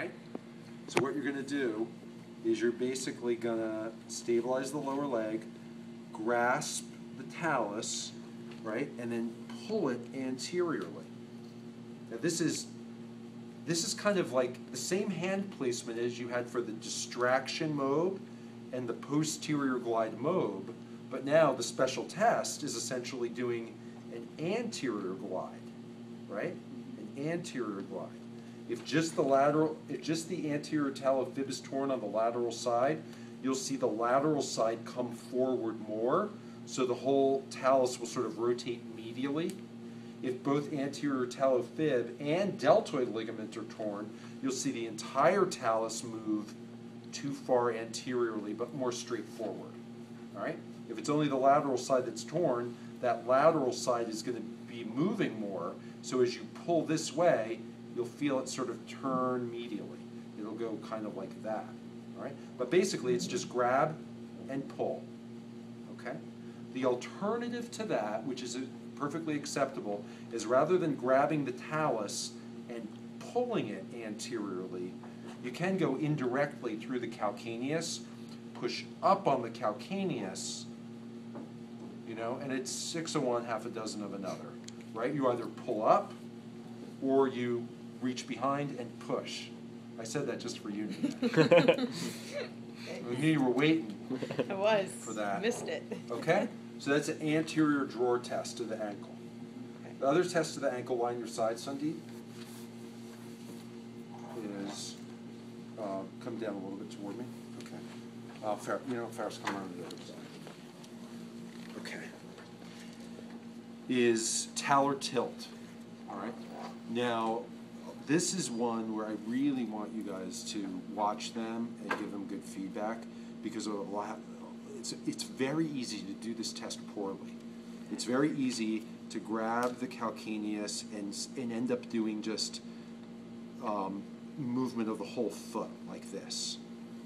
right? So what you're going to do is you're basically going to stabilize the lower leg, grasp the talus, right, and then pull it anteriorly. Now this is kind of like the same hand placement as you had for the distraction mob and the posterior glide mob, but now the special test is essentially doing an anterior glide, right? An anterior glide. If just the anterior talofib is torn on the lateral side, you'll see the lateral side come forward more, so the whole talus will sort of rotate medially. If both anterior talofib and deltoid ligament are torn, you'll see the entire talus move too far anteriorly, but more straightforward. All right? If it's only the lateral side that's torn, that lateral side is going to be moving more, so as you pull this way, you'll feel it sort of turn medially. It'll go kind of like that. All right? But basically, it's just grab and pull. Okay? The alternative to that, which is perfectly acceptable, is rather than grabbing the talus and pulling it anteriorly, you can go indirectly through the calcaneus, push up on the calcaneus, you know, and it's 6 of one, half a dozen of another, right? You either pull up or you reach behind and push. I said that just for you, Nina. I knew you were waiting. I was. For that. Missed it. Okay? So that's an anterior drawer test to the ankle. Okay. The other test to the ankle, line your side, Sandeep, is come down a little bit toward me. Okay. Farris, come around to the other side. Okay. Is talar tilt. All right? Now, this is one where I really want you guys to watch them and give them good feedback, because it's very easy to do this test poorly. It's very easy to grab the calcaneus and end up doing just movement of the whole foot like this,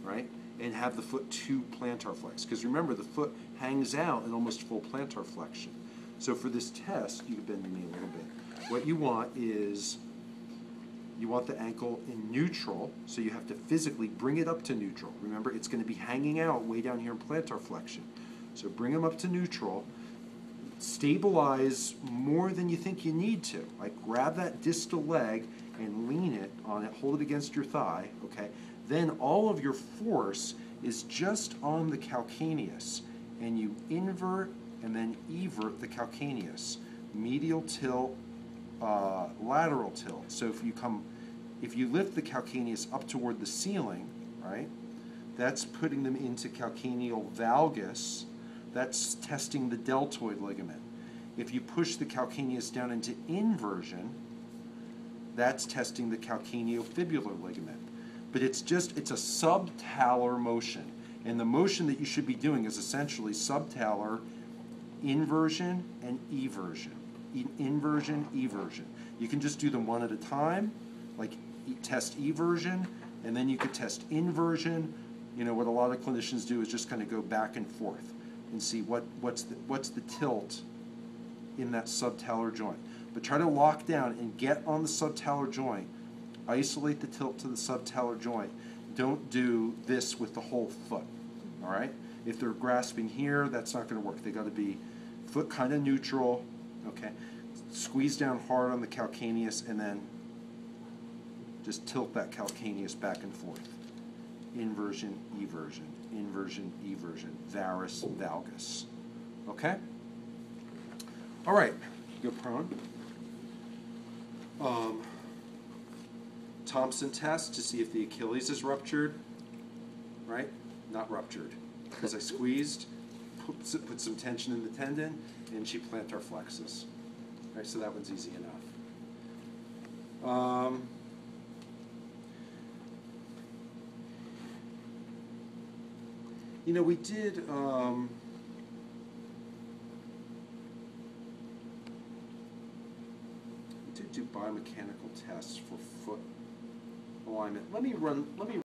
right? And have the foot too plantar flex. Because remember, the foot hangs out in almost full plantar flexion. So for this test, you can bend the knee a little bit. What you want is, you want the ankle in neutral, so you have to physically bring it up to neutral. Remember, it's going to be hanging out way down here in plantar flexion. So bring them up to neutral. Stabilize more than you think you need to. Like grab that distal leg and lean it on it, hold it against your thigh, okay? Then all of your force is just on the calcaneus, and you invert and then evert the calcaneus. Medial tilt, lateral tilt. So if you lift the calcaneus up toward the ceiling, right, that's putting them into calcaneal valgus. That's testing the deltoid ligament. If you push the calcaneus down into inversion, that's testing the calcaneofibular ligament. But it's a subtalar motion. And the motion that you should be doing is essentially subtalar inversion and eversion. Inversion, eversion. You can just do them one at a time, like test eversion, and then you could test inversion. You know, what a lot of clinicians do is just kind of go back and forth and see what's the tilt in that subtalar joint. But try to lock down and get on the subtalar joint. Isolate the tilt to the subtalar joint. Don't do this with the whole foot, all right? If they're grasping here, that's not going to work. They got to be foot kind of neutral, okay? Squeeze down hard on the calcaneus and then just tilt that calcaneus back and forth. Inversion, eversion, inversion, eversion, varus, valgus, okay? All right, go prone. Thompson test to see if the Achilles is ruptured, right? Not ruptured, because I squeezed, put some tension in the tendon, and she plantar flexes. Right, so that one's easy enough. You know, we did do biomechanical tests for foot alignment. Let me